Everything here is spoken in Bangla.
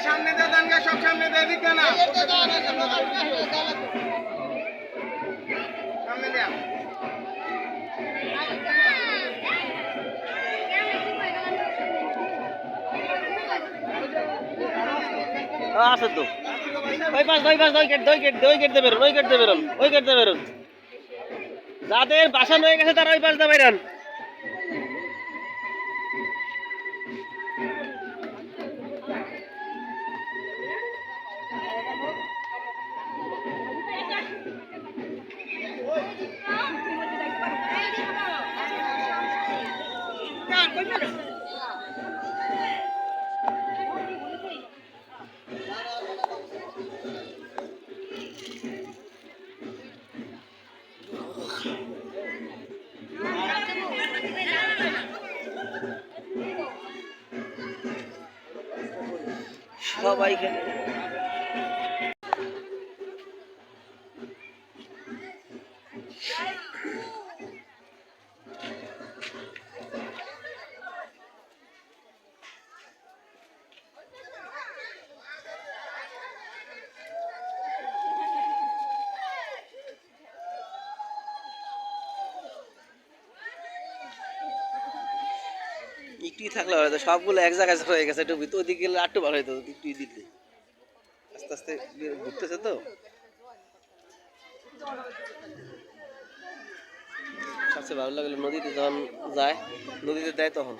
সামনে দিয়ে দেন, সব সামনে দিয়ে দিতে না, সামনে দেয়া আছে তো ওই গেট দিয়ে বেরোন যাদের বাসা হয়ে গেছে তারা ওই পাশ দিয়ে বেরোন। সবাইকে একটুই থাকলে হয়তো সবগুলো এক জায়গায় হয়ে গেছে, একটু ভিতর ওদিকে গেলে একটু ভালো হইতো, একটুই দিতে আস্তে আস্তে ঘুরতেছে তো। সবচেয়ে ভালো লাগলো নদীতে যখন যায়, নদীতে দেয় তখন